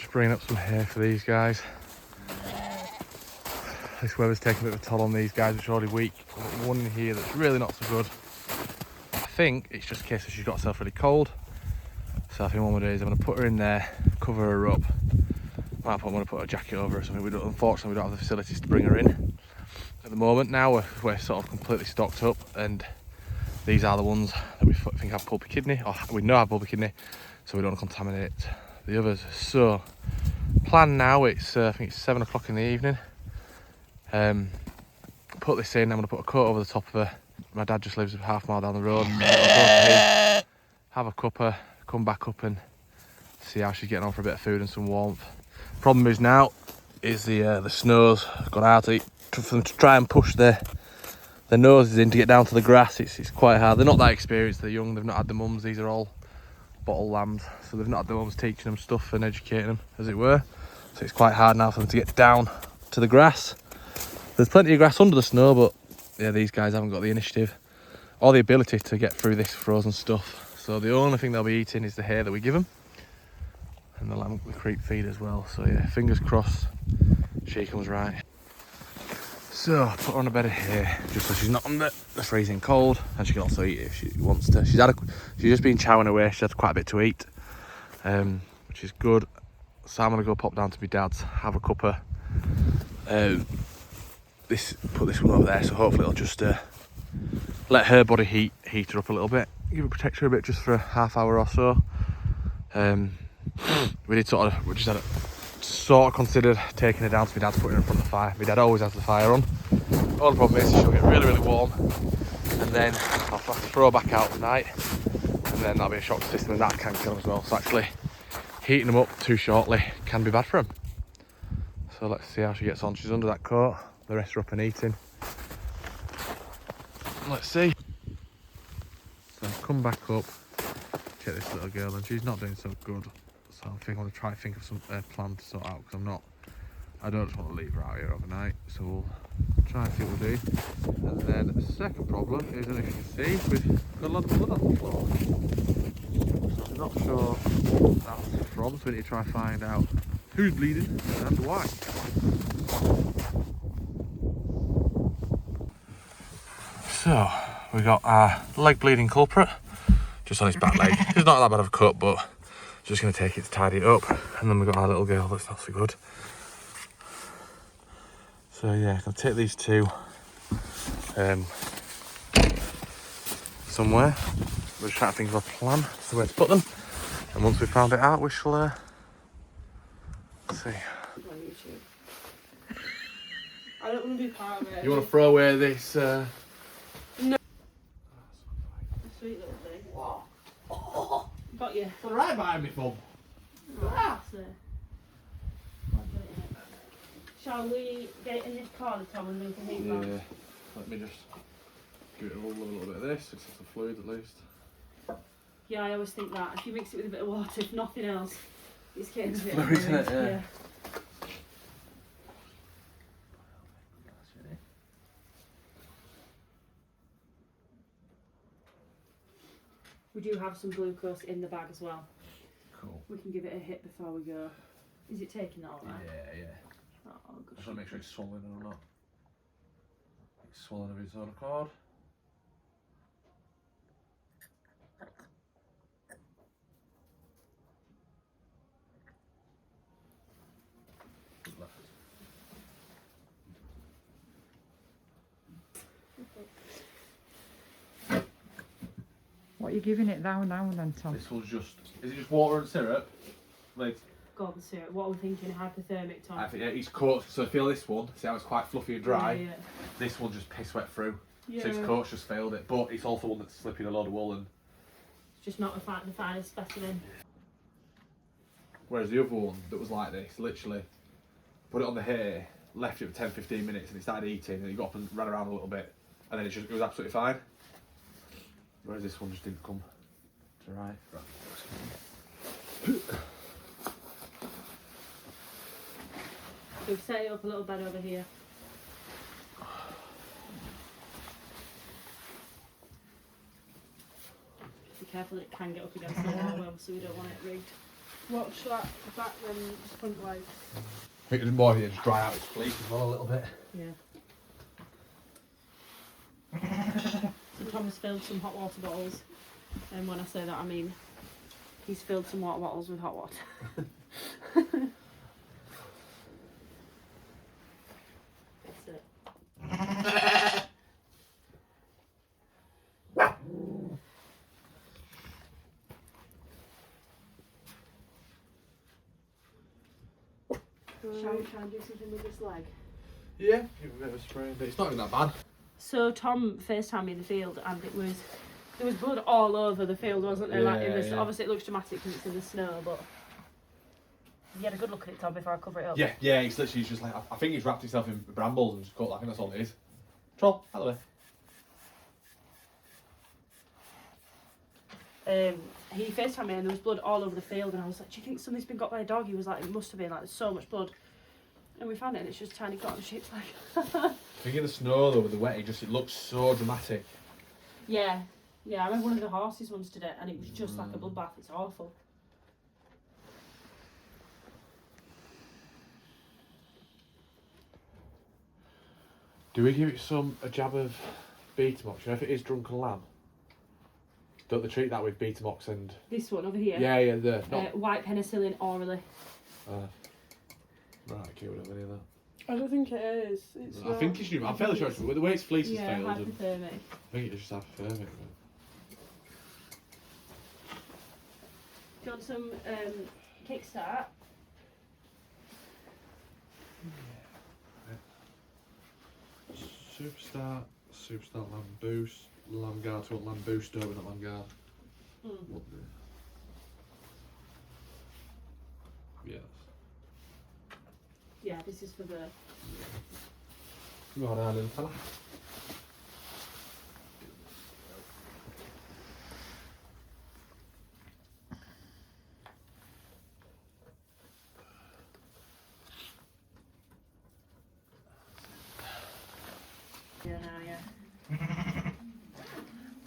Just bringing up some hay for these guys. This weather's taking a bit of a toll on these guys, which are already weak. I've got one in here that's really not so good. I think it's just a case of she's got herself really cold. So I think what I'm gonna do is I'm gonna put her in there, cover her up. I'm gonna put a jacket over her or something. Unfortunately, we don't have the facilities to bring her in at the moment. Now we're sort of completely stocked up, and these are the ones that we think have pulpy kidney, or we know have pulpy kidney, so we don't want to contaminate the others. So, plan now, it's I think it's 7 o'clock in the evening. Put this in, I'm going to put a coat over the top of her. My dad just lives a half mile down the road. I'll go up, have a cuppa, come back up and see how she's getting on for a bit of food and some warmth. Problem is now, is the snow's gone out for them to try and push their noses in to get down to the grass. It's quite hard. They're not that experienced, they're young, they've not had the mums. These are all bottle lambs, so they've not had the mums teaching them stuff and educating them, as it were. So it's quite hard now for them to get down to the grass. There's plenty of grass under the snow, but yeah, these guys haven't got the initiative or the ability to get through this frozen stuff. So the only thing they'll be eating is the hay that we give them, and the lamb we creep feed as well. So yeah, fingers crossed she comes right. So put her on a bed of hay just so she's not on the freezing cold, and she can also eat if she wants to. She's just been chowing away. She had quite a bit to eat, which is good. So I'm gonna go pop down to my dad's, have a cuppa. Put this one over there, so hopefully it'll just let her body heat her up a little bit, protect her a bit just for a half hour or so. We just had sort of considered taking her down to my dad's, putting her in front of the fire. My dad always has the fire on. All the problem is she'll get really, really warm, and then I'll have to throw her back out at night, and then that'll be a shock system, and that can kill them as well. So actually, heating them up too shortly can be bad for them. So let's see how she gets on. She's under that coat. The rest are up and eating. Let's see. So I've come back up, check this little girl, and she's not doing so good. So I think I'm going to try and think of some plan to sort out, because I don't just want to leave her out here overnight. So we'll try and see what we'll do. And then the second problem is, as you can see, we've got a lot of blood on the floor. So I'm not sure what that's from, so we need to try and find out who's bleeding and why. So we got our leg bleeding culprit just on his back leg. It's not that bad of a cut, but just going to take it to tidy it up. And then we've got our little girl that's not so good. So yeah, I'll take these two somewhere. We're just trying to think of a plan as to where to put them. And once we've found it out, we shall see. I don't want to be part of it. You want to throw away this? No. A sweet little thing. Wow. Got you. It's right behind me, Mum. Ah. Shall we get it in this corner, Tom, and then we can heat it? Yeah. Let me just give it a little bit of this, just some fluid at least. Yeah, I always think that. If you mix it with a bit of water, if nothing else, it's getting a bit fluid, isn't it? Yeah. We do have some glucose in the bag as well. Cool. We can give it a hit before we go. Is it taking that all right? Yeah. Oh, good. Just want to make sure it's swollen or not. It's swollen of its own accord. What are you giving it now then, Tom? This will just, is it just water and syrup? Like, Golden syrup. What are we thinking? Hypothermic, Tom? I think yeah, each coat, so feel this one, see how it's quite fluffy and dry? Yeah. This one just piss wet through. Yeah. So its coat's just failed it, but it's also one that's slipping a load of wool and... It's just not the finest specimen. Whereas the other one that was like this, literally, put it on the hay, left it for 10-15 minutes and it started eating, and it got up and ran around a little bit, and then it was absolutely fine. Whereas this one just didn't come to right. We've set it up a little bed over here. Be careful, it can get up against the wall, so we don't want it rigged. Watch that back then front leg. I think it's more here to dry out its fleece as well a little bit. Yeah. So Tom's filled some hot water bottles, and when I say that I mean he's filled some water bottles with hot water. That's it. Shall we try and do something with this leg? Yeah, give it a bit of a spray. But it's not even that bad. So Tom FaceTimed me in the field, and there was blood all over the field, wasn't there? Like in this, obviously it looks dramatic because it's in the snow, but you had a good look at it, Tom, before I cover it up. Yeah, it's literally just like, I think he's wrapped himself in brambles and just cut. I think that's all it is. Troll, out of the way. He FaceTimed me and there was blood all over the field, and I was like, do you think something's been got by a dog? He was like, it must have been, like, there's so much blood. And we found it and it's just tiny cotton sheep's leg. I think in the snow though, with the wet, it looks so dramatic. Yeah, I remember one of the horses once did it and it was just like a bloodbath. It's awful. Do we give it a jab of Betamox? You know, if it is drunken lamb, don't they treat that with Betamox and... This one over here? Yeah, white penicillin orally. Right, okay, we don't have any of that. I don't think it is. I think it's... I'm fairly sure it's... With the way its fleece is failed... hypothermic. I think it's just hypothermic. Do you want some kickstart? Superstar Lamb Boost, Lamb Guard, so Lamb Boost, don't we, not Lamb Guard? Yes. Yeah, this is for the... Go on, Alan, fella.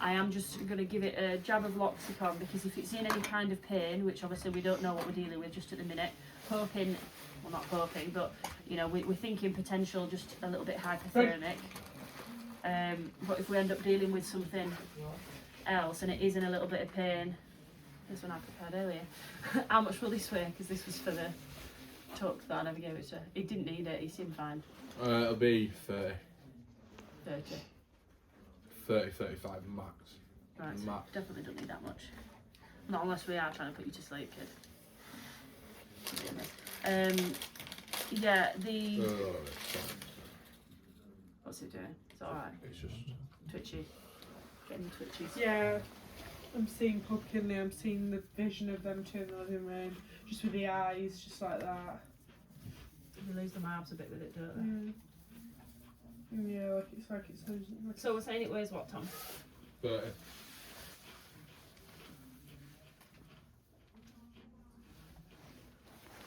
I am just going to give it a jab of Loxicon, because if it's in any kind of pain, which obviously we don't know what we're dealing with just at the minute, hoping, well not hoping, but you know, we're thinking potential just a little bit hypothermic. But if we end up dealing with something else and it is in a little bit of pain, this one I prepared earlier, how much will this weigh? Because this was for the tuck that I never gave it to. He didn't need it, he seemed fine. It'll be 30. 30. 30, 35 max. Right, so max. definitely don't need that much. Not unless we are trying to put you to sleep, kid. Yeah, the... What's it doing? It's alright. It's just... Twitchy. Getting twitchies. Yeah, I'm seeing Pumpkin now, I'm seeing the vision of them turning on him around, just with the eyes, just like that. You lose the marbs a bit with it, don't they? Yeah, like it's So we're saying it weighs what, Tom? 30.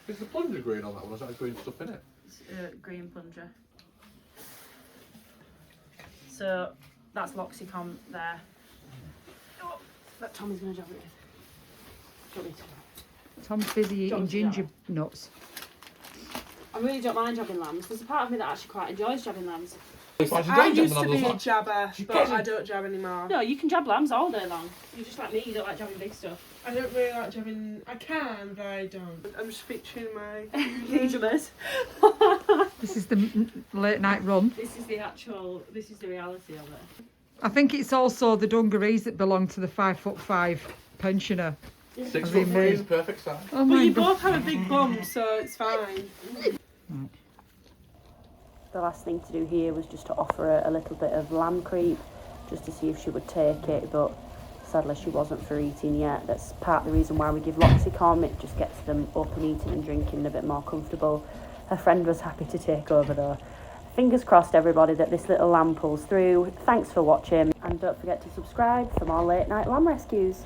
Is the plunger green on that one, or is that green stuff in it? It's green plunger. So that's Loxicon there. Oh, that Tommy's going to jab it with. Don't need to. Tom's busy eating ginger nuts. I really don't mind jabbing lambs. There's a part of me that actually quite enjoys jabbing lambs. I used to be a jabber, but I don't jab anymore. No, you can jab lambs all day long. You're just like me, you don't like jabbing big stuff. I don't really like jabbing. I can, but I don't. I'm just picturing my... Pajamas. This is the late night run. This is the reality of it. I think it's also the dungarees that belong to the 5'5" pensioner. 6'3" is perfect size. Oh But my you God. both have a big bum, so it's fine. The last thing to do here was just to offer her a little bit of lamb creep, just to see if she would take it, but sadly she wasn't for eating yet. That's part of the reason why we give Loxicon. It just gets them up and eating and drinking a bit more comfortable. Her friend was happy to take over though. Fingers crossed, everybody, that this little lamb pulls through. Thanks for watching, and don't forget to subscribe for more late night lamb rescues.